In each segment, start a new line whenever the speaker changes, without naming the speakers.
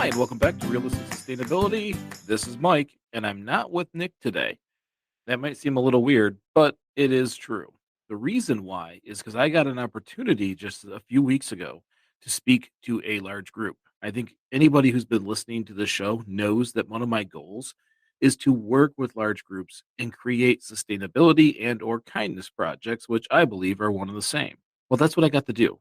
Hi, and welcome back to Realistic Sustainability. This is Mike, and I'm not with Nick today. That might seem a little weird, but it is true. The reason why is because I got an opportunity just a few weeks ago to speak to a large group. I think anybody who's been listening to this show knows that one of my goals is to work with large groups and create sustainability and or kindness projects, which I believe are one and the same. Well, that's what I got to do.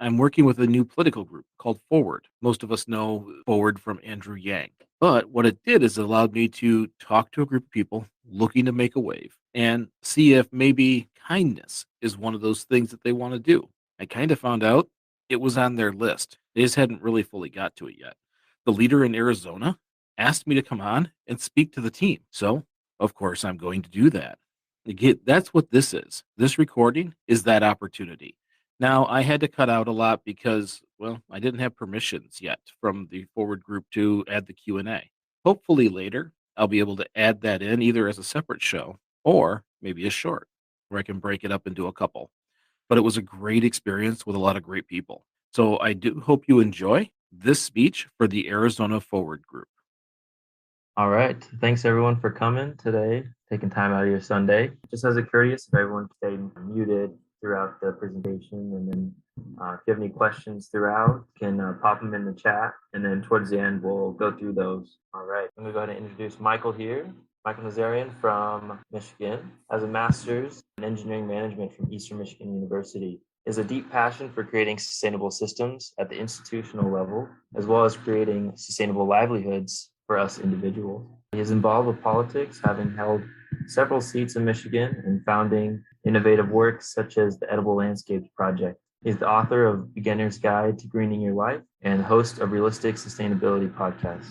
I'm working with a new political group called Forward. Most of us know Forward from Andrew Yang. But what it did is it allowed me to talk to a group of people looking to make a wave and see if maybe kindness is one of those things that they want to do. I kind of found out it was on their list. They just hadn't really fully got to it yet. The leader in Arizona asked me to come on and speak to the team. So, of course, I'm going to do that. Again, that's what this is. This recording is that opportunity. Now, I had to cut out a lot because, well, I didn't have permissions yet from the Forward group to add the Q&A. Hopefully later, I'll be able to add that in either as a separate show or maybe a short where I can break it up into a couple. But it was a great experience with a lot of great people. So I do hope you enjoy this speech for the Arizona Forward group.
All right. Thanks everyone for coming today, taking time out of your Sunday. Just as a courteous, if everyone stayed muted throughout the presentation, and then if you have any questions throughout, can pop them in the chat, and then towards the end, we'll go through those. All right. I'm going to go ahead and introduce Michael here. Michael Nazarian from Michigan has a master's in engineering management from Eastern Michigan University. Is a deep passion for creating sustainable systems at the institutional level, as well as creating sustainable livelihoods for us individuals. He is involved with politics, having held several seats in Michigan and founding innovative works such as the Edible Landscapes Project. He's the author of Beginner's Guide to Greening Your Life and host of Realistic Sustainability podcast.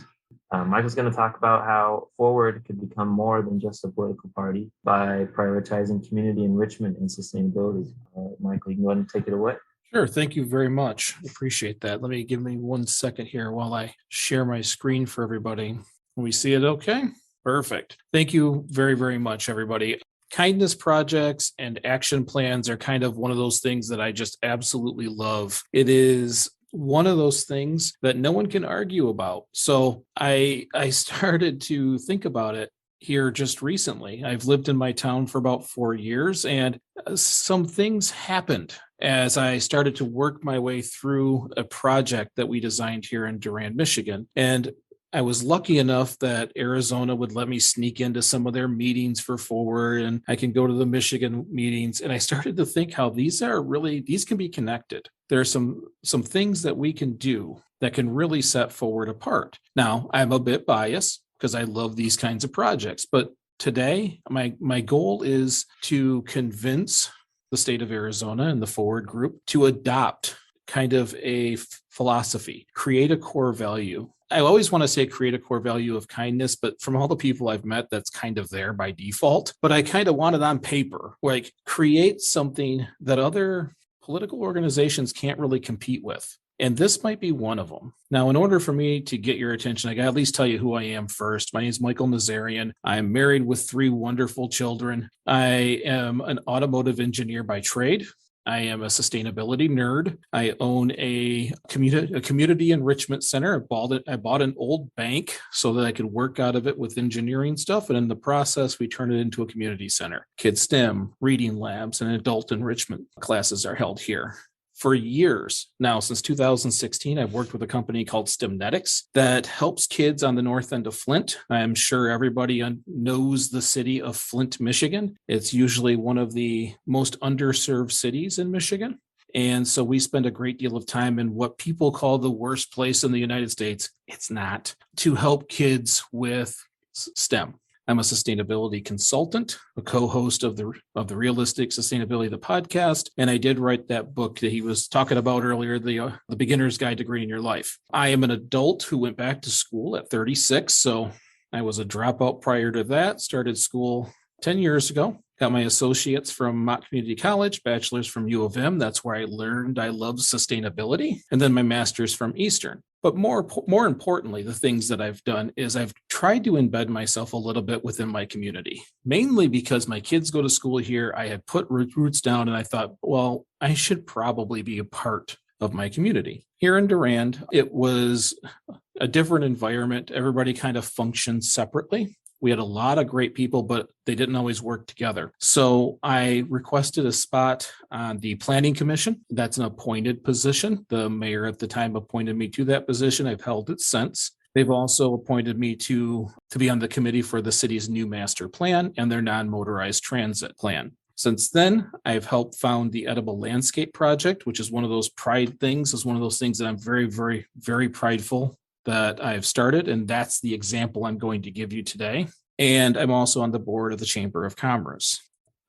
Michael's going to talk about how Forward could become more than just a political party by prioritizing community enrichment and sustainability. Michael, you can go ahead and take it away.
Sure. Thank you very much. Appreciate that. Give me 1 second here while I share my screen for everybody. Can we see it okay? Perfect. Thank you very, very much, everybody. Kindness projects and action plans are kind of one of those things that I just absolutely love. It is one of those things that no one can argue about. So I started to think about it here just recently. I've lived in my town for about 4 years, and some things happened as I started to work my way through a project that we designed here in Durand, Michigan. And I was lucky enough that Arizona would let me sneak into some of their meetings for Forward, and I can go to the Michigan meetings. And I started to think how these can be connected. There are some things that we can do that can really set Forward apart. Now, I'm a bit biased because I love these kinds of projects, but today my goal is to convince the state of Arizona and the Forward group to adopt kind of a philosophy, create a core value. I always want to say create a core value of kindness, but from all the people I've met, that's kind of there by default. But I kind of want it on paper, like create something that other political organizations can't really compete with. And this might be one of them. Now, in order for me to get your attention, I got to at least tell you who I am first. My name is Michael Nazarian. I'm married with 3 wonderful children. I am an automotive engineer by trade. I am a sustainability nerd. I own a community enrichment center. I bought an old bank so that I could work out of it with engineering stuff. And in the process, we turned it into a community center. Kids STEM, reading labs, and adult enrichment classes are held here. For years now, since 2016, I've worked with a company called STEMnetics that helps kids on the north end of Flint. I'm sure everybody knows the city of Flint, Michigan. It's usually one of the most underserved cities in Michigan. And so we spend a great deal of time in what people call the worst place in the United States. It's not, to help kids with STEM. I'm a sustainability consultant, a co-host of the Realistic Sustainability, the podcast, and I did write that book that he was talking about earlier, the Beginner's Guide to Greening Your Life. I am an adult who went back to school at 36, so I was a dropout prior to that, started school 10 years ago, got my associates from Mott Community College, bachelor's from U of M. That's where I learned I love sustainability, and then my master's from Eastern. But more importantly, the things that I've done is I've tried to embed myself a little bit within my community, mainly because my kids go to school here. I had put roots down and I thought, well, I should probably be a part of my community. Here in Durand, it was a different environment. Everybody kind of functioned separately. We had a lot of great people, but they didn't always work together. So I requested a spot on the Planning Commission. That's an appointed position. The mayor at the time appointed me to that position. I've held it since. They've also appointed me to be on the committee for the city's new master plan and their non-motorized transit plan. Since then, I've helped found the Edible Landscape Project, which is one of those pride things, is one of those things that I'm very, very, very prideful that I've started. And that's the example I'm going to give you today. And I'm also on the board of the Chamber of Commerce.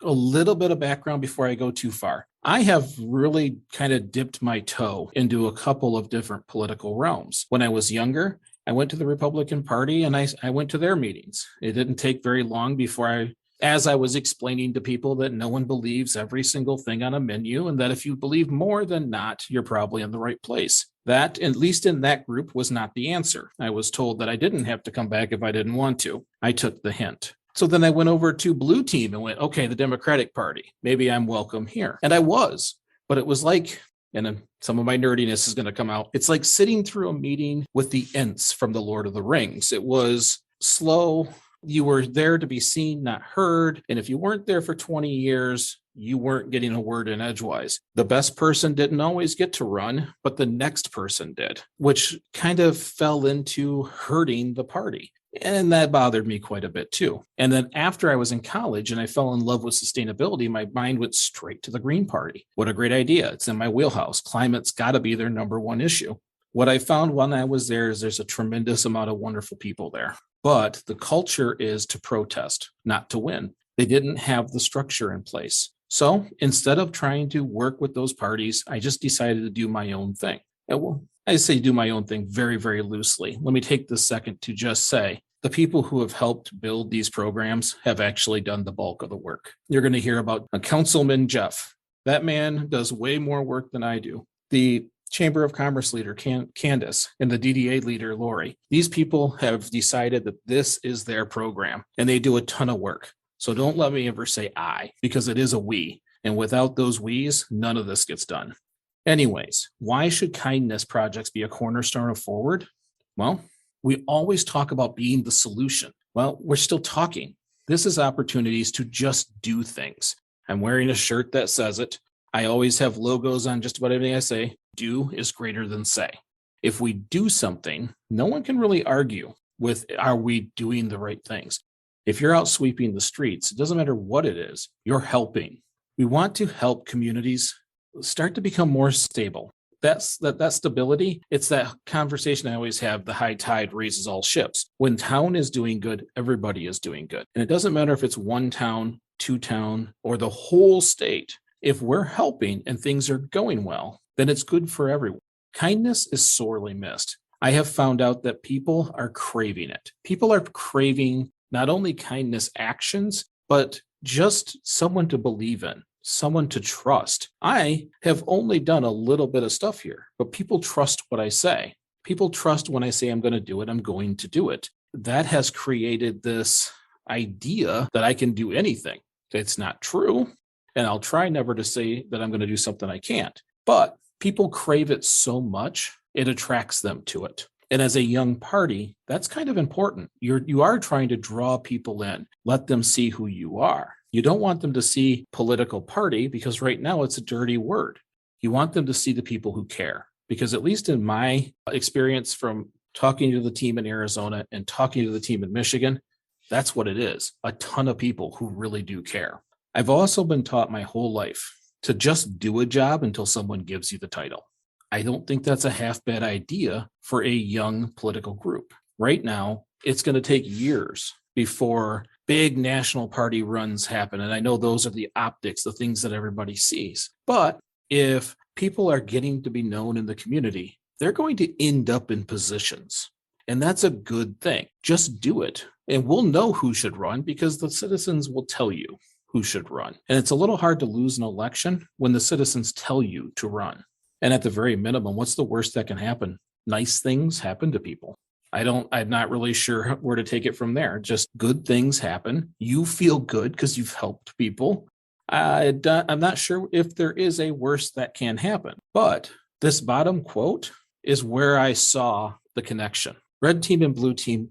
A little bit of background before I go too far. I have really kind of dipped my toe into a couple of different political realms. When I was younger, I went to the Republican Party and I went to their meetings. It didn't take very long before as I was explaining to people that no one believes every single thing on a menu, and that if you believe more than not, you're probably in the right place. That, at least in that group, was not the answer. I was told that I didn't have to come back if I didn't want to. I took the hint. So then I went over to Blue Team and went, okay, the Democratic Party, maybe I'm welcome here. And I was, but it was like, and then some of my nerdiness is going to come out. It's like sitting through a meeting with the Ents from the Lord of the Rings. It was slow. You were there to be seen, not heard. And if you weren't there for 20 years, you weren't getting a word in edgewise. The best person didn't always get to run, but the next person did, which kind of fell into hurting the party. And that bothered me quite a bit too. And then after I was in college and I fell in love with sustainability, my mind went straight to the Green Party. What a great idea. It's in my wheelhouse. Climate's got to be their number one issue. What I found when I was there is there's a tremendous amount of wonderful people there. But the culture is to protest, not to win. They didn't have the structure in place. So instead of trying to work with those parties, I just decided to do my own thing. And well, I say do my own thing very, very loosely. Let me take this second to just say the people who have helped build these programs have actually done the bulk of the work. You're going to hear about a Councilman Jeff. That man does way more work than I do. The Chamber of Commerce leader, Candace, and the DDA leader, Lori. These people have decided that this is their program, and they do a ton of work. So don't let me ever say I, because it is a we. And without those we's, none of this gets done. Anyways, why should kindness projects be a cornerstone of Forward? Well, we always talk about being the solution. Well, we're still talking. This is opportunities to just do things. I'm wearing a shirt that says it. I always have logos on just about everything I say. Do is greater than say. If we do something, no one can really argue with, are we doing the right things? If you're out sweeping the streets, it doesn't matter what it is, you're helping. We want to help communities start to become more stable. That stability, it's that conversation I always have, the high tide raises all ships. When town is doing good, everybody is doing good. And it doesn't matter if it's one town, two town, or the whole state. If we're helping and things are going well, then it's good for everyone. Kindness is sorely missed. I have found out that people are craving it. People are craving not only kindness actions, but just someone to believe in, someone to trust. I have only done a little bit of stuff here, but people trust what I say. People trust when I say I'm going to do it, I'm going to do it. That has created this idea that I can do anything. It's not true. And I'll try never to say that I'm going to do something I can't. But people crave it so much, it attracts them to it. And as a young party, that's kind of important. You are trying to draw people in, let them see who you are. You don't want them to see political party because right now it's a dirty word. You want them to see the people who care. Because at least in my experience from talking to the team in Arizona and talking to the team in Michigan, that's what it is. A ton of people who really do care. I've also been taught my whole life to just do a job until someone gives you the title. I don't think that's a half bad idea for a young political group. Right now, it's going to take years before big national party runs happen. And I know those are the optics, the things that everybody sees. But if people are getting to be known in the community, they're going to end up in positions. And that's a good thing. Just do it. And we'll know who should run because the citizens will tell you who should run. And it's a little hard to lose an election when the citizens tell you to run. And at the very minimum, what's the worst that can happen? Nice things happen to people. I'm not really sure where to take it from there. Just good things happen. You feel good because you've helped people. I'm not sure if there is a worst that can happen, but This bottom quote is where I saw the connection. Red team and blue team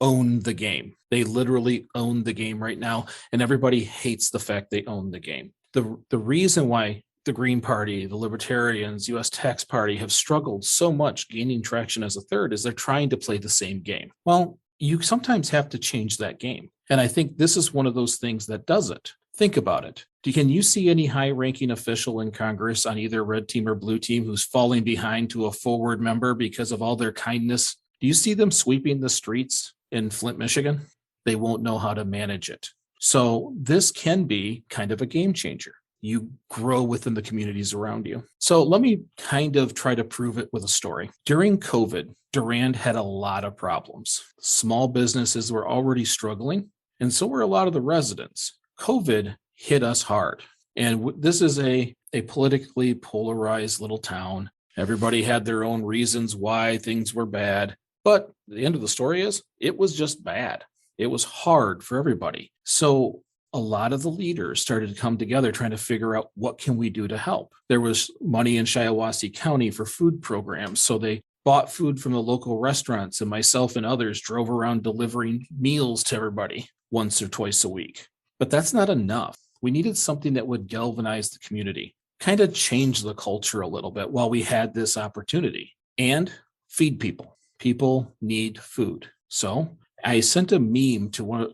own the game. They literally own the game right now, and everybody hates the fact they own the game. The reason why the Green Party, the Libertarians, US Tax Party have struggled so much gaining traction as a third is they're trying to play the same game. Well, you sometimes have to change that game. And I think this is one of those things that does it. Think about it. Can you see any high-ranking official in Congress on either red team or blue team who's falling behind to a forward member because of all their kindness? Do you see them sweeping the streets in Flint, Michigan? They won't know how to manage it. So this can be kind of a game changer. You grow within the communities around you. So let me kind of try to prove it with a story. During COVID, Durand had a lot of problems. Small businesses were already struggling, and so were a lot of the residents. COVID hit us hard. And this is a politically polarized little town. Everybody had their own reasons why things were bad. But the end of the story is it was just bad. It was hard for everybody. So a lot of the leaders started to come together trying to figure out what can we do to help. There was money in Shiawassee County for food programs. So they bought food from the local restaurants, and myself and others drove around delivering meals to everybody once or twice a week. But that's not enough. We needed something that would galvanize the community, kind of change the culture a little bit while we had this opportunity, and feed people. People need food. So I sent a meme to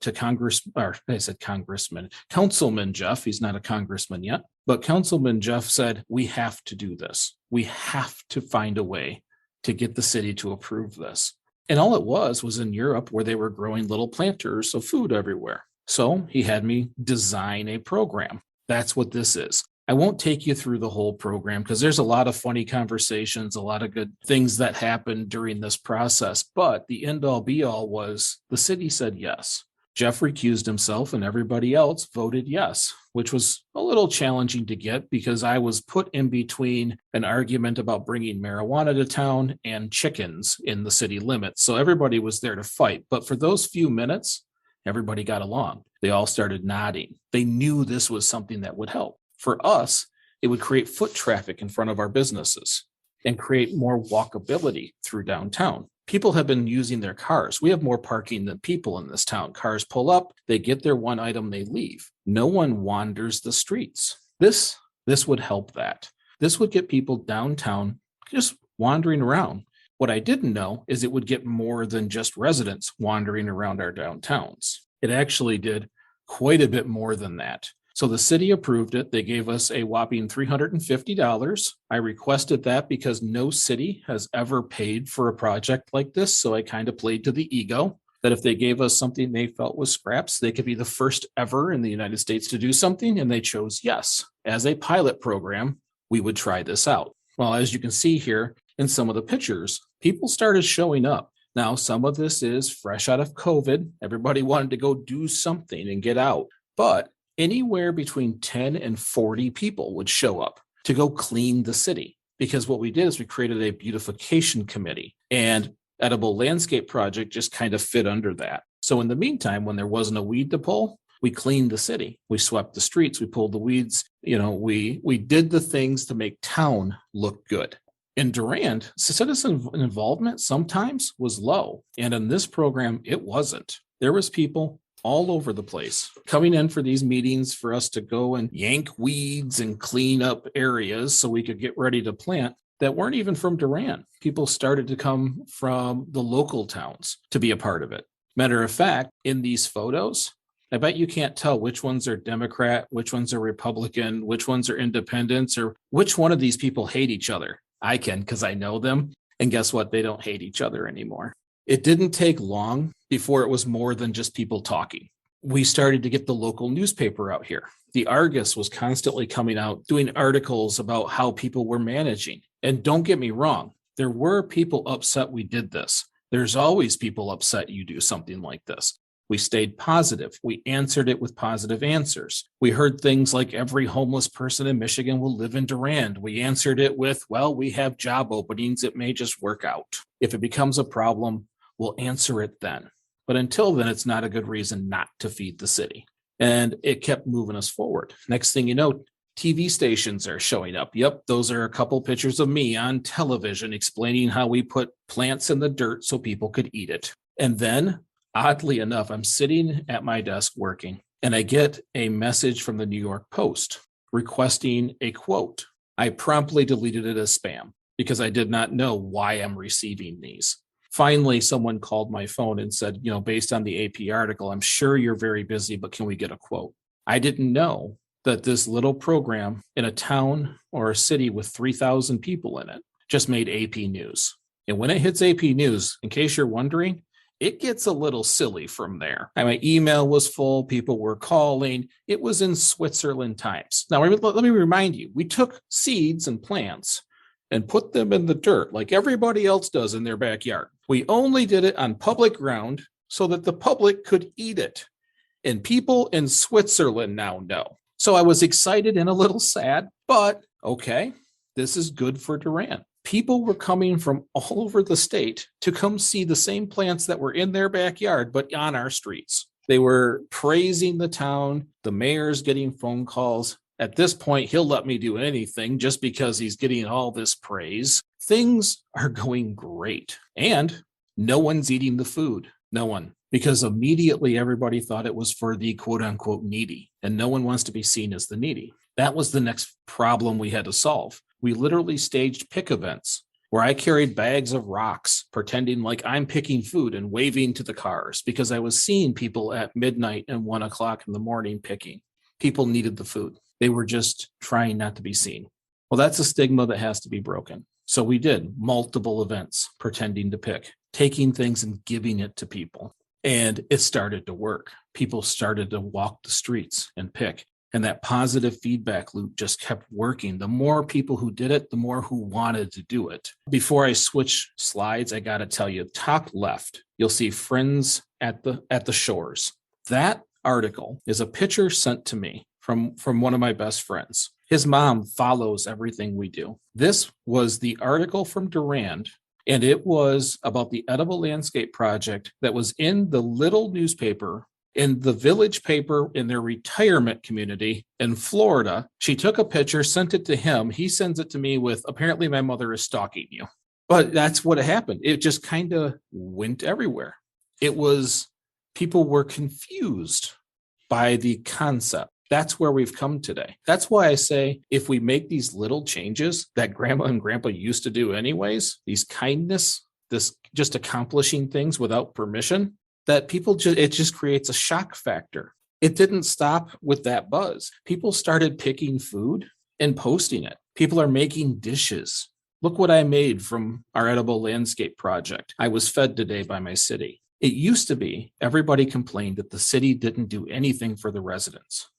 Councilman Jeff. He's not a congressman yet, but Councilman Jeff said, we have to do this. We have to find a way to get the city to approve this. And all it was in Europe where they were growing little planters of food everywhere. So he had me design a program. That's what this is. I won't take you through the whole program because there's a lot of funny conversations, a lot of good things that happened during this process. But the end all be all was the city said yes. Jeff recused himself and everybody else voted yes, which was a little challenging to get because I was put in between an argument about bringing marijuana to town and chickens in the city limits. So everybody was there to fight. But for those few minutes, everybody got along. They all started nodding. They knew this was something that would help. For us, it would create foot traffic in front of our businesses and create more walkability through downtown. People have been using their cars. We have more parking than people in this town. Cars pull up, they get their one item, they leave. No one wanders the streets. This would help that. This would get people downtown just wandering around. What I didn't know is it would get more than just residents wandering around our downtowns. It actually did quite a bit more than that. So the city approved it. They gave us a whopping $350. I requested that because no city has ever paid for a project like this. So I kind of played to the ego that if they gave us something they felt was scraps, they could be the first ever in the United States to do something. And they chose yes. As a pilot program, we would try this out. Well, as you can see here in some of the pictures, people started showing up. Now, some of this is fresh out of COVID. Everybody wanted to go do something and get out. But anywhere between 10 and 40 people would show up to go clean the city. Because what we did is we created a beautification committee, and Edible Landscape Project just kind of fit under that. So in the meantime, when there wasn't a weed to pull, we cleaned the city. We swept the streets. We pulled the weeds. We did the things to make town look good. In Durand, citizen involvement sometimes was low. And in this program, it wasn't. There was people all over the place coming in for these meetings for us to go and yank weeds and clean up areas so we could get ready to plant that weren't even from Durand. People started to come from the local towns to be a part of it. Matter of fact, in these photos, I bet you can't tell which ones are Democrat, which ones are Republican, which ones are independents, or which one of these people hate each other. I can because I know them. And guess what? They don't hate each other anymore. It didn't take long before it was more than just people talking. We started to get the local newspaper out here. The Argus was constantly coming out, doing articles about how people were managing. And don't get me wrong, there were people upset we did this. There's always people upset you do something like this. We stayed positive. We answered it with positive answers. We heard things like every homeless person in Michigan will live in Durand. We answered it with, well, we have job openings. It may just work out. If it becomes a problem, we'll answer it then. But until then, it's not a good reason not to feed the city. And it kept moving us forward. Next thing you know, TV stations are showing up. Yep, those are a couple pictures of me on television explaining how we put plants in the dirt so people could eat it. And then, oddly enough, I'm sitting at my desk working, and I get a message from the New York Post requesting a quote. I promptly deleted it as spam because I did not know why I'm receiving these. Finally, someone called my phone and said, based on the AP article, I'm sure you're very busy, but can we get a quote? I didn't know that this little program in a town or a city with 3,000 people in it just made AP News. And when it hits AP News, in case you're wondering, it gets a little silly from there. My email was full. People were calling. It was in Switzerland Times. Now, let me remind you, we took seeds and plants and put them in the dirt like everybody else does in their backyard. We only did it on public ground so that the public could eat it. And people in Switzerland now know. So I was excited and a little sad, but okay, this is good for Durand. People were coming from all over the state to come see the same plants that were in their backyard, but on our streets. They were praising the town. The mayor's getting phone calls. At this point, he'll let me do anything just because he's getting all this praise. Things are going great. And no one's eating the food. No one. Because immediately everybody thought it was for the quote unquote needy. And no one wants to be seen as the needy. That was the next problem we had to solve. We literally staged pick events where I carried bags of rocks, pretending like I'm picking food and waving to the cars because I was seeing people at midnight and 1 o'clock in the morning picking. People needed the food. They were just trying not to be seen. Well, that's a stigma that has to be broken. So we did multiple events pretending to pick, taking things and giving it to people. And it started to work. People started to walk the streets and pick. And that positive feedback loop just kept working. The more people who did it, the more who wanted to do it. Before I switch slides, I got to tell you, top left, you'll see Friends at the Shores. That article is a picture sent to me from one of my best friends. His mom follows everything we do. This was the article from Durand, and it was about the Edible Landscape Project that was in the little newspaper, in the village paper in their retirement community in Florida. She took a picture, sent it to him. He sends it to me with, apparently my mother is stalking you. But that's what happened. It just kind of went everywhere. People were confused by the concept. That's where we've come today. That's why I say if we make these little changes that grandma and grandpa used to do anyways, these kindness, this just accomplishing things without permission, that it just creates a shock factor. It didn't stop with that buzz. People started picking food and posting it. People are making dishes. Look what I made from our Edible Landscape Project. I was fed today by my city. It used to be everybody complained that the city didn't do anything for the residents.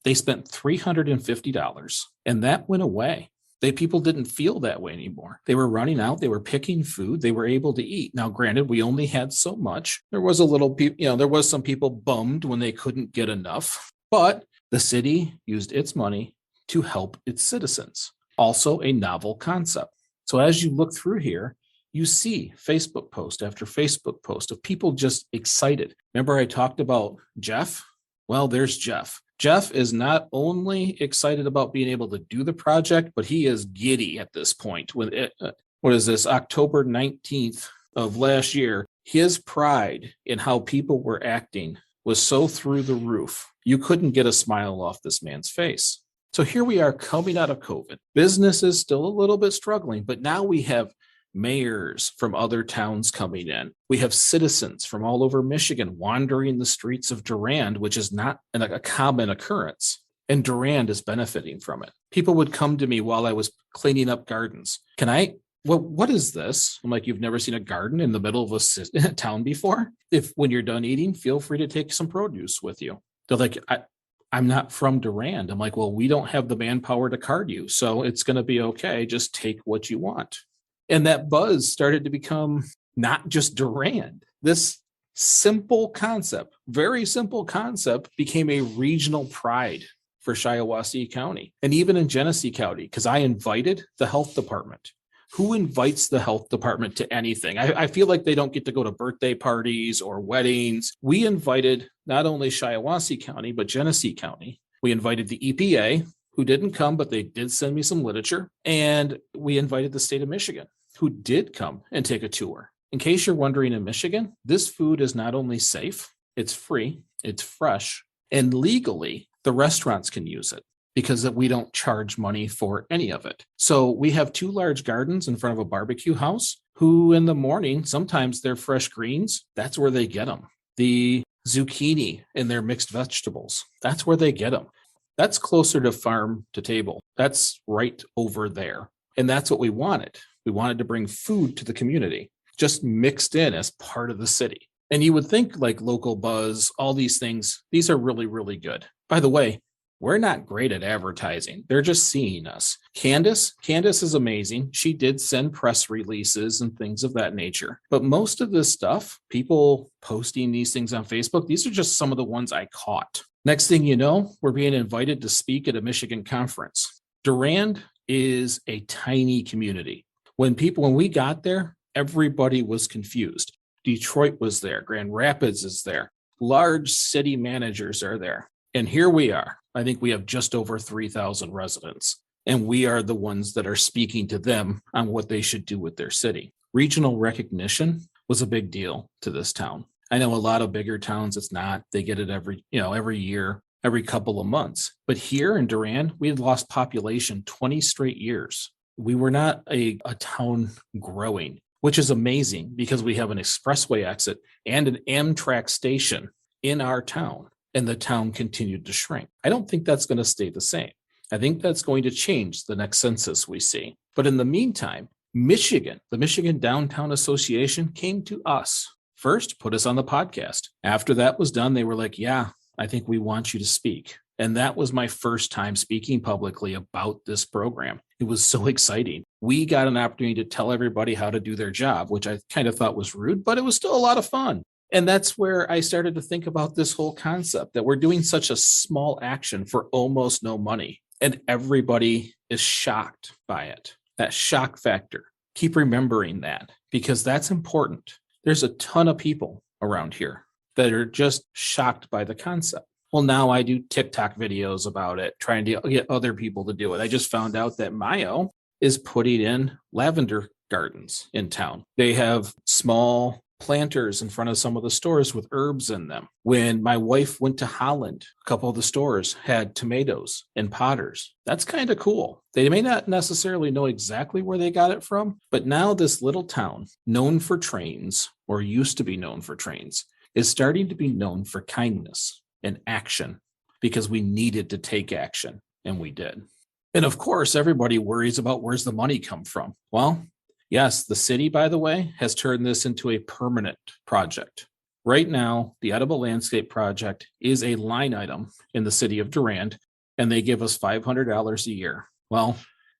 They spent $350 and that went away. People didn't feel that way anymore. They were running out. They were picking food. They were able to eat. Now, granted, we only had so much. There was there was some people bummed when they couldn't get enough, but the city used its money to help its citizens. Also a novel concept. So as you look through here, you see Facebook post after Facebook post of people just excited. Remember I talked about Jeff? Well, there's Jeff. Jeff is not only excited about being able to do the project, but he is giddy at this point. What is this, October 19th of last year? His pride in how people were acting was so through the roof. You couldn't get a smile off this man's face. So here we are coming out of COVID. Business is still a little bit struggling, but now we have mayors from other towns coming in. We have citizens from all over Michigan wandering the streets of Durand, which is not a common occurrence. And Durand is benefiting from it. People would come to me while I was cleaning up gardens. What is this? I'm like, you've never seen a garden in the middle of a town before? When you're done eating, feel free to take some produce with you. They're like, I'm not from Durand. I'm like, well, we don't have the manpower to card you, so it's going to be okay. Just take what you want. And that buzz started to become not just Durand. This simple concept, very simple concept, became a regional pride for Shiawassee County and even in Genesee County, because I invited the health department. Who invites the health department to anything? I feel like they don't get to go to birthday parties or weddings. We invited not only Shiawassee County, but Genesee County. We invited the EPA, who didn't come, but they did send me some literature. And we invited the state of Michigan, who did come and take a tour. In case you're wondering, in Michigan, this food is not only safe, it's free, it's fresh, and legally, the restaurants can use it because we don't charge money for any of it. So we have 2 large gardens in front of a barbecue house who in the morning, sometimes they're fresh greens. That's where they get them. The zucchini and their mixed vegetables, that's where they get them. That's closer to farm to table. That's right over there. And that's what we wanted. We wanted to bring food to the community, just mixed in as part of the city. And you would think like local buzz, all these things, these are really, really good. By the way, we're not great at advertising. They're just seeing us. Candace is amazing. She did send press releases and things of that nature. But most of this stuff, people posting these things on Facebook, these are just some of the ones I caught. Next thing you know, we're being invited to speak at a Michigan conference. Durand is a tiny community. When we got there, everybody was confused. Detroit was there. Grand Rapids is there. Large city managers are there. And here we are. I think we have just over 3,000 residents, and we are the ones that are speaking to them on what they should do with their city. Regional recognition was a big deal to this town. I know a lot of bigger towns, it's not. They get it every year, every couple of months. But here in Durand, we had lost population 20 straight years. We were not a town growing, which is amazing because we have an expressway exit and an Amtrak station in our town. And the town continued to shrink. I don't think that's going to stay the same. I think that's going to change the next census we see. But in the meantime, Michigan, the Michigan Downtown Association came to us. First, put us on the podcast. After that was done, they were like, yeah, I think we want you to speak. And that was my first time speaking publicly about this program. It was so exciting. We got an opportunity to tell everybody how to do their job, which I kind of thought was rude, but it was still a lot of fun. And that's where I started to think about this whole concept that we're doing such a small action for almost no money. And everybody is shocked by it. That shock factor. Keep remembering that because that's important. There's a ton of people around here that are just shocked by the concept. Well, now I do TikTok videos about it, trying to get other people to do it. I just found out that Mayo is putting in lavender gardens in town. They have small planters in front of some of the stores with herbs in them. When my wife went to Holland, a couple of the stores had tomatoes and potters. That's kind of cool. They may not necessarily know exactly where they got it from, but now this little town, known for trains, or used to be known for trains, is starting to be known for kindness and action because we needed to take action, and we did. And of course, everybody worries about where's the money come from. Well, yes, the city, by the way, has turned this into a permanent project. Right now, the Edible Landscape Project is a line item in the city of Durand, and they give us $500 a year. Well,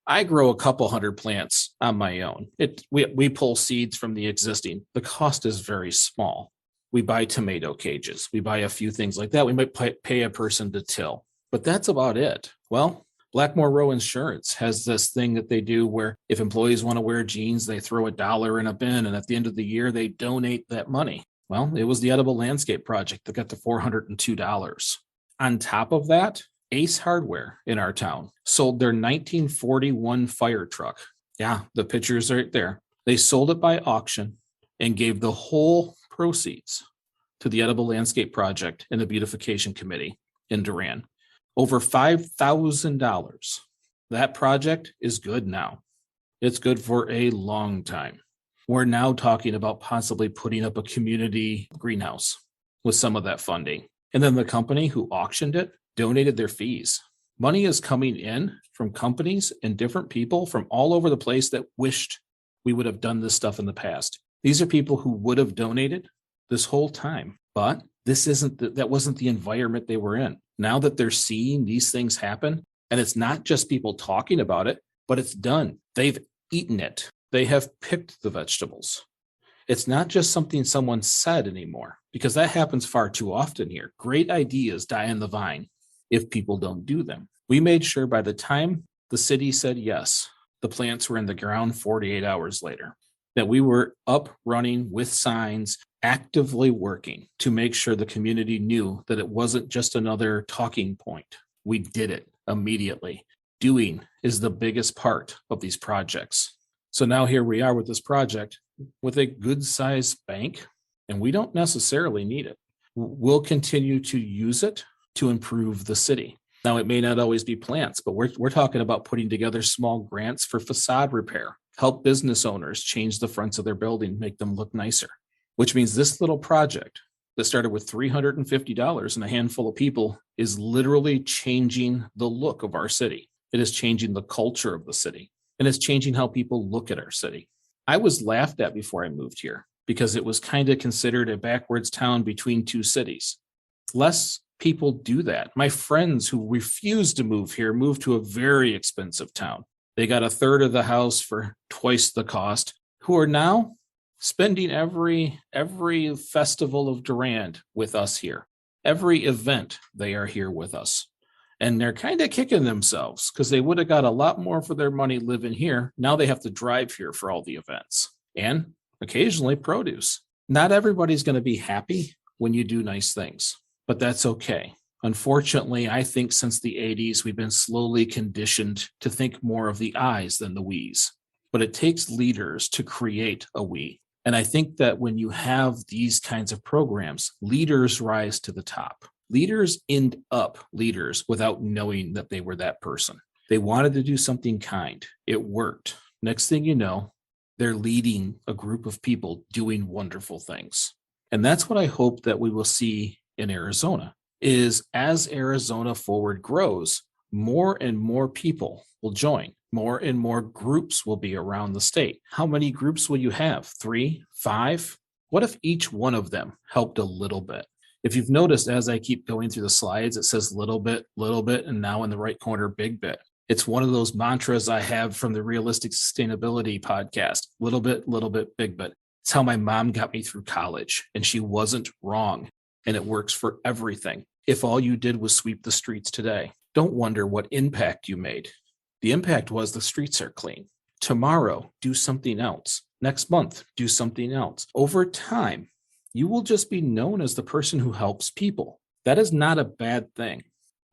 I grow a couple hundred plants on my own. We pull seeds from the existing. The cost is very small. We buy tomato cages. We buy a few things like that. We might pay a person to till, but that's about it. Well, Blackmore Row Insurance has this thing that they do where if employees want to wear jeans, they throw $1 in a bin, and at the end of the year, they donate that money. Well, it was the Edible Landscape Project that got the $402. On top of that, Ace Hardware in our town sold their 1941 fire truck. Yeah, the picture's right there. They sold it by auction and gave the whole proceeds to the Edible Landscape Project and the Beautification Committee in Durand. Over $5,000. That project is good now. It's good for a long time. We're now talking about possibly putting up a community greenhouse with some of that funding. And then the company who auctioned it donated their fees. Money is coming in from companies and different people from all over the place that wished we would have done this stuff in the past. These are people who would have donated this whole time, but that wasn't the environment they were in. Now that they're seeing these things happen, and it's not just people talking about it, but it's done. They've eaten it. They have picked the vegetables. It's not just something someone said anymore, because that happens far too often here. Great ideas die on the vine if people don't do them. We made sure by the time the city said yes, the plants were in the ground 48 hours later, that we were up running with signs, actively working to make sure the community knew that it wasn't just another talking point. We did it. immediately. Doing is the biggest part of these projects. So now here we are with this project with a good sized bank, and we don't necessarily need it. We'll continue to use it to improve the city. Now, it may not always be plants, but we're talking about putting together small grants for facade repair, help business owners change the fronts of their building, make them look nicer, which means this little project that started with $350 and a handful of people is literally changing the look of our city. It is changing the culture of the city, and it's changing how people look at our city. I was laughed at before I moved here because it was kind of considered a backwards town between two cities. Less people do that. My friends who refused to move here moved to a very expensive town. They got a third of the house for twice the cost, who are now spending every festival of Durand with us here. Every event, they are here with us. And they're kind of kicking themselves because they would have got a lot more for their money living here. Now they have to drive here for all the events and occasionally produce. Not everybody's going to be happy when you do nice things, but that's okay. Unfortunately, I think since the 80s, we've been slowly conditioned to think more of the I's than the we's. But it takes leaders to create a we. And I think that when you have these kinds of programs, leaders rise to the top. Leaders end up leaders without knowing that they were that person. They wanted to do something kind. It worked. Next thing you know, they're leading a group of people doing wonderful things. And that's what I hope that we will see in Arizona, is as Arizona Forward grows, more and more people will join. More and more groups will be around the state. How many groups will you have? 3, 5? What if each one of them helped a little bit? If you've noticed, as I keep going through the slides, it says little bit, and now in the right corner, big bit. It's one of those mantras I have from the Realistic Sustainability podcast. Little bit, big bit. It's how my mom got me through college, and she wasn't wrong. And it works for everything. If all you did was sweep the streets today, don't wonder what impact you made. The impact was the streets are clean. Tomorrow, do something else. Next month, do something else. Over time, you will just be known as the person who helps people. That is not a bad thing.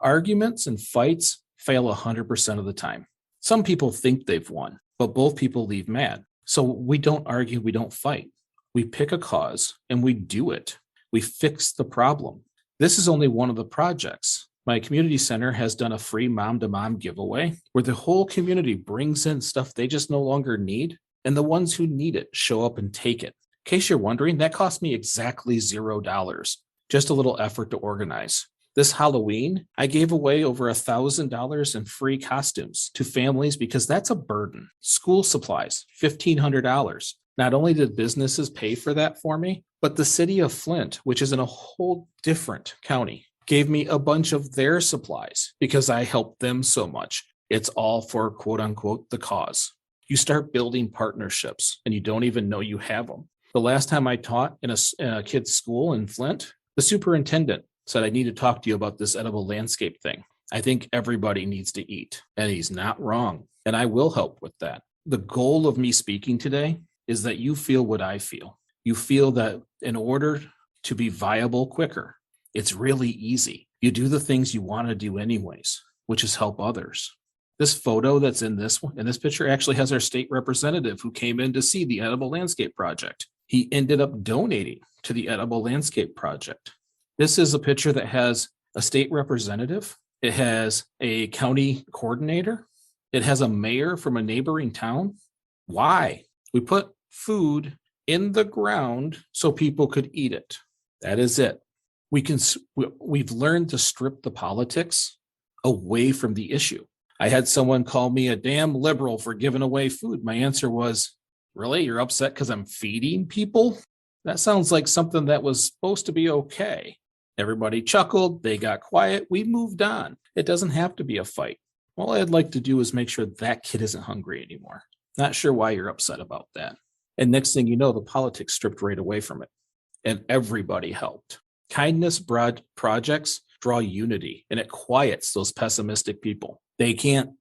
Arguments and fights fail 100% of the time. Some people think they've won, but both people leave mad. So we don't argue, we don't fight. We pick a cause and we do it. We fix the problem. This is only one of the projects. My community center has done a free mom-to-mom giveaway where the whole community brings in stuff they just no longer need, and the ones who need it show up and take it. In case you're wondering, that cost me exactly $0. Just a little effort to organize. This Halloween, I gave away over $1,000 in free costumes to families because that's a burden. School supplies, $1,500. Not only did businesses pay for that for me, but the city of Flint, which is in a whole different county, gave me a bunch of their supplies because I helped them so much. It's all for quote unquote the cause. You start building partnerships and you don't even know you have them. The last time I taught in a kid's school in Flint, the superintendent said, I need to talk to you about this edible landscape thing. I think everybody needs to eat, and he's not wrong. And I will help with that. The goal of me speaking today is that you feel what I feel. You feel that in order to be viable quicker, it's really easy. You do the things you want to do anyways, which is help others. This photo that's in this picture actually has our state representative who came in to see the edible landscape project. He ended up donating to the edible landscape project. This is a picture that has a state representative. It has a county coordinator. It has a mayor from a neighboring town. Why? We put food in the ground so people could eat it. That is it. We've learned to strip the politics away from the issue. I had someone call me a damn liberal for giving away food. My answer was, really? You're upset because I'm feeding people? That sounds like something that was supposed to be okay. Everybody chuckled. They got quiet. We moved on. It doesn't have to be a fight. All I'd like to do is make sure that kid isn't hungry anymore. Not sure why you're upset about that. And next thing you know, the politics stripped right away from it. And everybody helped. Kindness projects draw unity, and it quiets those pessimistic people. They can't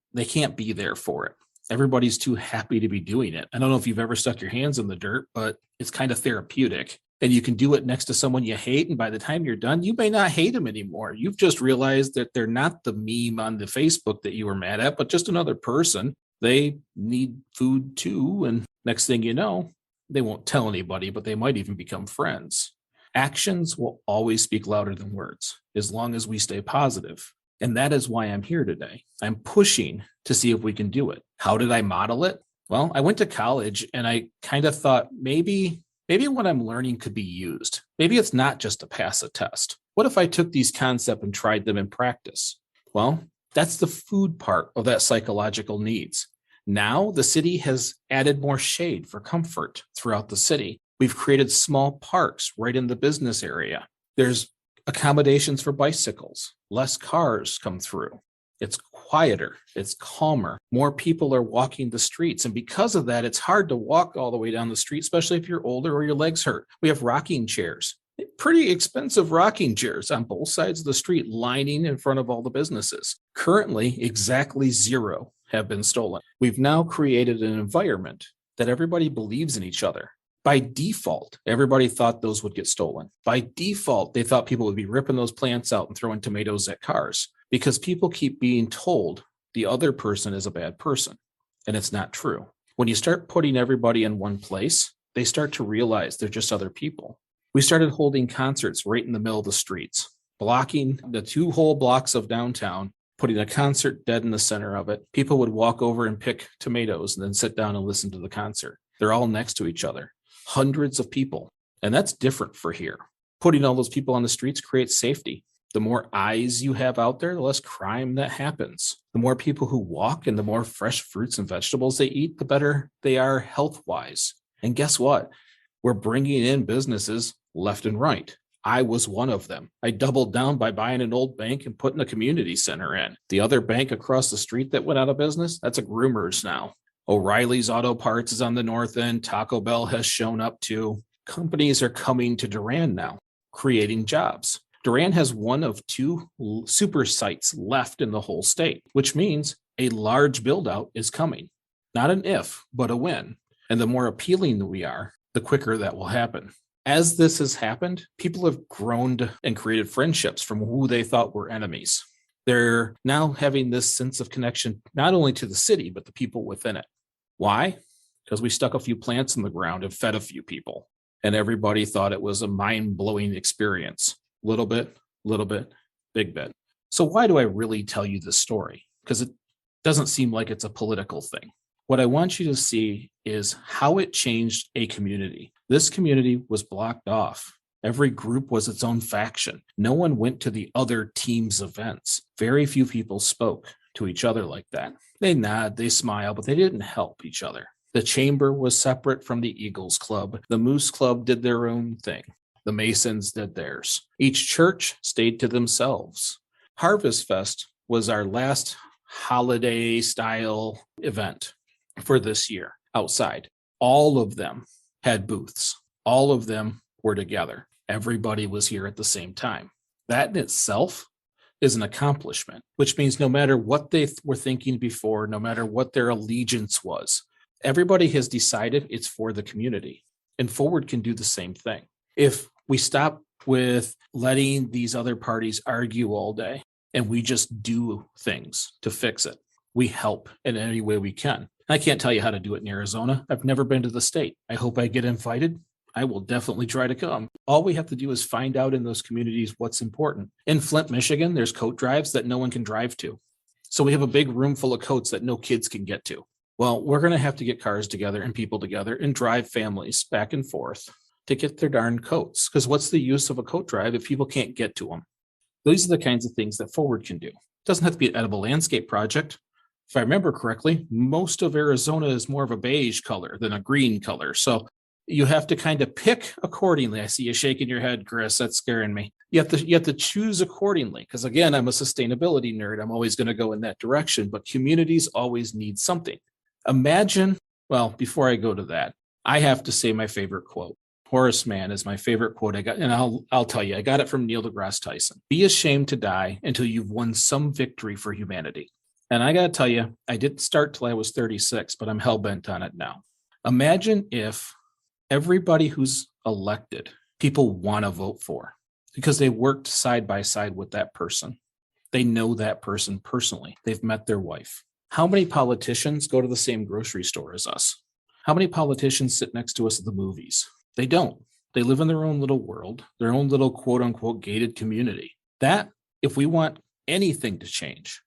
be there for it. Everybody's too happy to be doing it. I don't know if you've ever stuck your hands in the dirt, but it's kind of therapeutic. And you can do it next to someone you hate. And by the time you're done, you may not hate them anymore. You've just realized that they're not the meme on the Facebook that you were mad at, but just another person. They need food too. And next thing you know, they won't tell anybody, but they might even become friends. Actions will always speak louder than words as long as we stay positive. And that is why I'm here today. I'm pushing to see if we can do it. How did I model it? Well, I went to college and I kind of thought maybe what I'm learning could be used. Maybe it's not just to pass a test. What if I took these concepts and tried them in practice? Well, that's the food part of that psychological needs. Now the city has added more shade for comfort throughout the city. We've created small parks right in the business area. There's accommodations for bicycles. Less cars come through. It's quieter. It's calmer. More people are walking the streets. And because of that, it's hard to walk all the way down the street, especially if you're older or your legs hurt. We have rocking chairs, pretty expensive rocking chairs on both sides of the street, lining in front of all the businesses. Currently, exactly 0 have been stolen. We've now created an environment that everybody believes in each other. By default, everybody thought those would get stolen. By default, they thought people would be ripping those plants out and throwing tomatoes at cars because people keep being told the other person is a bad person. And it's not true. When you start putting everybody in one place, they start to realize they're just other people. We started holding concerts right in the middle of the streets, blocking the 2 whole blocks of downtown, putting a concert dead in the center of it. People would walk over and pick tomatoes and then sit down and listen to the concert. They're all next to each other. Hundreds of people. And that's different for here. Putting all those people on the streets creates safety. The more eyes you have out there, the less crime that happens. The more people who walk and the more fresh fruits and vegetables they eat, the better they are health-wise. And guess what? We're bringing in businesses left and right. I was one of them. I doubled down by buying an old bank and putting a community center in. The other bank across the street that went out of business, that's a Groomers now. O'Reilly's Auto Parts is on the north end. Taco Bell has shown up too. Companies are coming to Durand now, creating jobs. Durand has one of 2 super sites left in the whole state, which means a large build out is coming. Not an if, but a when. And the more appealing we are, the quicker that will happen. As this has happened, people have grown and created friendships from who they thought were enemies. They're now having this sense of connection, not only to the city, but the people within it. Why? Because we stuck a few plants in the ground and fed a few people. And everybody thought it was a mind-blowing experience. Little bit, big bit. So why do I really tell you this story? Because it doesn't seem like it's a political thing. What I want you to see is how it changed a community. This community was blocked off. Every group was its own faction. No one went to the other team's events. Very few people spoke to each other like that. They nod, they smile, but they didn't help each other. The chamber was separate from the Eagles Club. The Moose Club did their own thing. The Masons did theirs. Each church stayed to themselves. Harvest Fest was our last holiday style event for this year outside. All of them had booths. All of them were together. Everybody was here at the same time. That in itself is an accomplishment, which means no matter what they were thinking before, no matter what their allegiance was, everybody has decided it's for the community. And Forward can do the same thing. If we stop with letting these other parties argue all day and we just do things to fix it, we help in any way we can. I can't tell you how to do it in Arizona. I've never been to the state. I hope I get invited. I will definitely try to come. All we have to do is find out in those communities what's important. In Flint, Michigan, there's coat drives that no one can drive to. So we have a big room full of coats that no kids can get to. Well, we're going to have to get cars together and people together and drive families back and forth to get their darn coats. Because what's the use of a coat drive if people can't get to them? These are the kinds of things that Forward can do. It doesn't have to be an edible landscape project. If I remember correctly, most of Arizona is more of a beige color than a green color. So you have to kind of pick accordingly. I see you shaking your head, Chris. That's scaring me. You have to choose accordingly. Because again, I'm a sustainability nerd. I'm always going to go in that direction. But communities always need something. Imagine, well, before I go to that, I have to say my favorite quote. Horace Mann is my favorite quote I got. And I'll tell you, I got it from Neil deGrasse Tyson. Be ashamed to die until you've won some victory for humanity. And I got to tell you, I didn't start till I was 36, but I'm hell-bent on it now. Imagine if everybody who's elected people want to vote for because they worked side by side with that person. They know that person personally. They've met their wife. How many politicians go to the same grocery store as us? How many politicians sit next to us at the movies? They don't. They live in their own little world, their own little quote unquote gated community. That, if we want anything to change,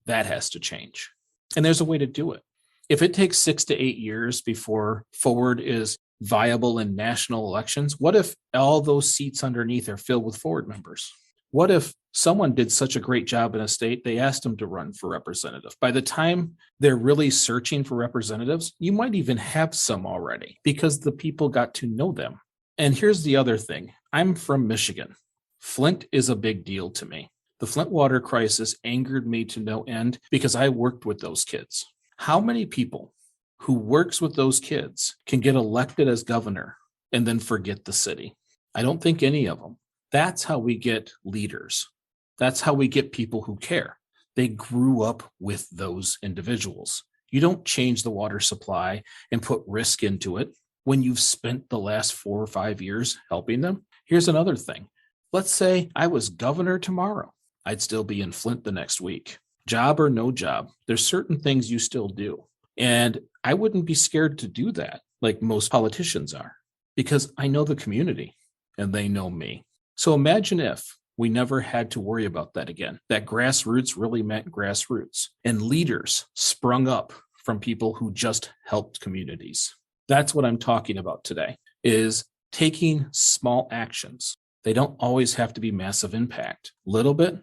that has to change. And there's a way to do it. If it takes 6 to 8 years before Forward is viable in national elections, what if all those seats underneath are filled with Forward members? What if someone did such a great job in a state, they asked them to run for representative? By the time they're really searching for representatives, you might even have some already because the people got to know them. And here's the other thing. I'm from Michigan. Flint is a big deal to me. The Flint water crisis angered me to no end because I worked with those kids. How many people who works with those kids can get elected as governor and then forget the city? I don't think any of them. That's how we get leaders. That's how we get people who care. They grew up with those individuals. You don't change the water supply and put risk into it when you've spent the last 4 or 5 years helping them. Here's another thing. Let's say I was governor tomorrow. I'd still be in Flint the next week. Job or no job, there's certain things you still do. And I wouldn't be scared to do that like most politicians are because I know the community and they know me. So imagine if we never had to worry about that again, that grassroots really meant grassroots and leaders sprung up from people who just helped communities. That's what I'm talking about today, is taking small actions. They don't always have to be massive impact. Little bit,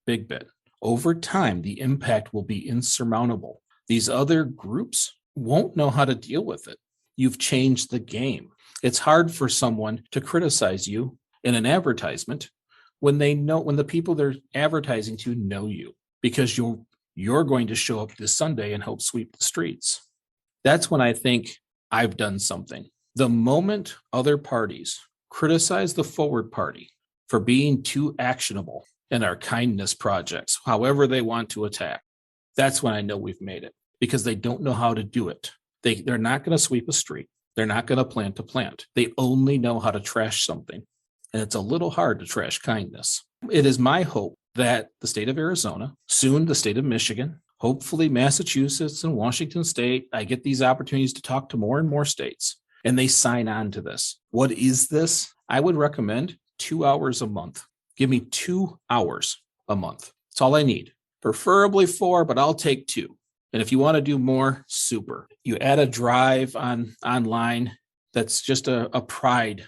big bit. Over time, the impact will be insurmountable. These other groups won't know how to deal with it. You've changed the game. It's hard for someone to criticize you in an advertisement when the people they're advertising to know you because you're going to show up this Sunday and help sweep the streets. That's when I think I've done something. The moment other parties criticize the Forward Party for being too actionable in our kindness projects, however they want to attack, that's when I know we've made it because they don't know how to do it. They're not going to sweep a street. They're not going to plant a plant. They only know how to trash something. And it's a little hard to trash kindness. It is my hope that the state of Arizona, soon the state of Michigan, hopefully Massachusetts and Washington State, I get these opportunities to talk to more and more states, and they sign on to this. What is this? I would recommend 2 hours a month. Give me 2 hours a month. That's all I need. Preferably 4, but I'll take 2. And if you want to do more, super. You add a drive online that's just a pride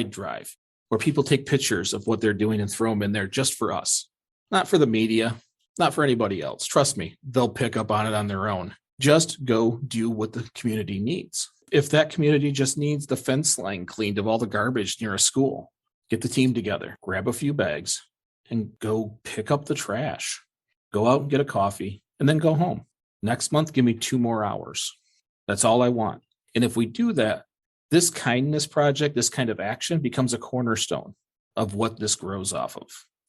drive where people take pictures of what they're doing and throw them in there just for us, not for the media, not for anybody else. Trust me, they'll pick up on it on their own. Just go do what the community needs. If that community just needs the fence line cleaned of all the garbage near a school, get the team together, grab a few bags, and go pick up the trash. Go out and get a coffee, and then go home. Next month, give me 2 more hours. That's all I want. And if we do that, this kindness project, this kind of action becomes a cornerstone of what this grows off of.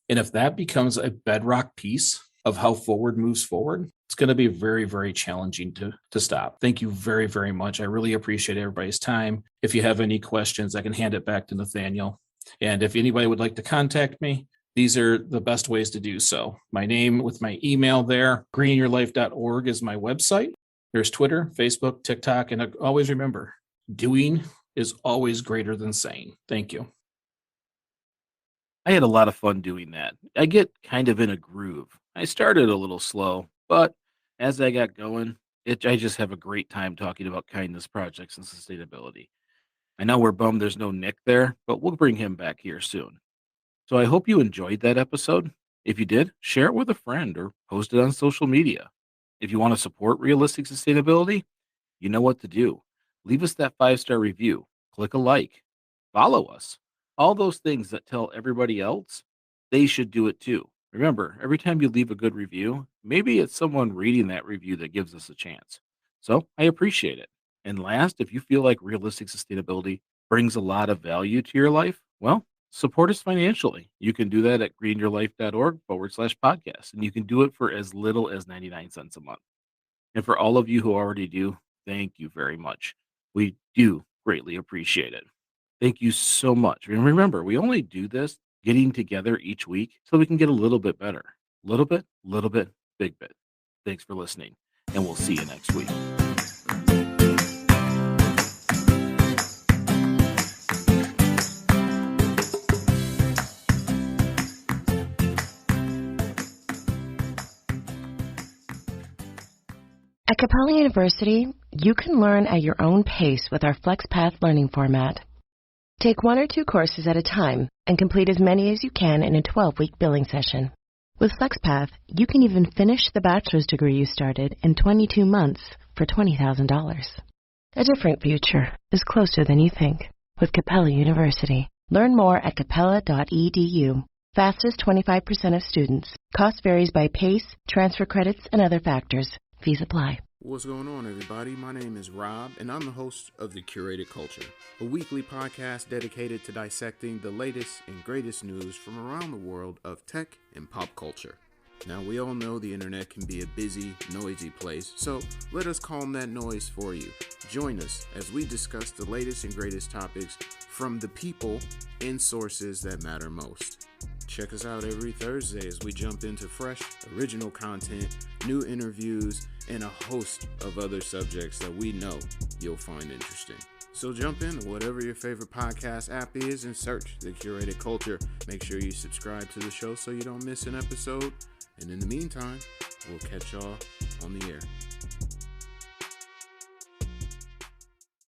And if that becomes a bedrock piece of how Forward moves forward, it's going to be very, very challenging to stop. Thank you very, very much. I really appreciate everybody's time. If you have any questions, I can hand it back to Nathaniel. And if anybody would like to contact me, these are the best ways to do so. My name with my email there, greenyourlife.org is my website. There's Twitter, Facebook, TikTok, and always remember, doing is always greater than saying. Thank you.
I had a lot of fun doing that. I get kind of in a groove. I started a little slow, but as I got going, I just have a great time talking about kindness projects and sustainability. I know we're bummed there's no Nick there, but we'll bring him back here soon. So I hope you enjoyed that episode. If you did, share it with a friend or post it on social media. If you want to support realistic sustainability, you know what to do. Leave us that 5-star review, click a like, follow us. All those things that tell everybody else they should do it too. Remember, every time you leave a good review, maybe it's someone reading that review that gives us a chance. So I appreciate it. And last, if you feel like realistic sustainability brings a lot of value to your life, well, support us financially. You can do that at greenyourlife.org/podcast, and you can do it for as little as 99 cents a month. And for all of you who already do, thank you very much. We do greatly appreciate it. Thank you so much. And remember, we only do this getting together each week so we can get a little bit better. Little bit, big bit. Thanks for listening, and we'll see you next week.
At Capella University, you can learn at your own pace with our FlexPath learning format. Take 1 or 2 courses at a time and complete as many as you can in a 12-week billing session. With FlexPath, you can even finish the bachelor's degree you started in 22 months for $20,000. A different future is closer than you think with Capella University. Learn more at capella.edu. Fastest 25% of students. Cost varies by pace, transfer credits, and other factors. Fees apply.
What's going on, everybody? My name is Rob, and I'm the host of The Curated Culture, a weekly podcast dedicated to dissecting the latest and greatest news from around the world of tech and pop culture. Now, we all know the internet can be a busy, noisy place, so let us calm that noise for you. Join us as we discuss the latest and greatest topics from the people and sources that matter most. Check us out every Thursday as we jump into fresh, original content, new interviews, and a host of other subjects that we know you'll find interesting. So jump into whatever your favorite podcast app is and search The Curated Culture. Make sure you subscribe to the show so you don't miss an episode. And in the meantime, we'll catch y'all on the air.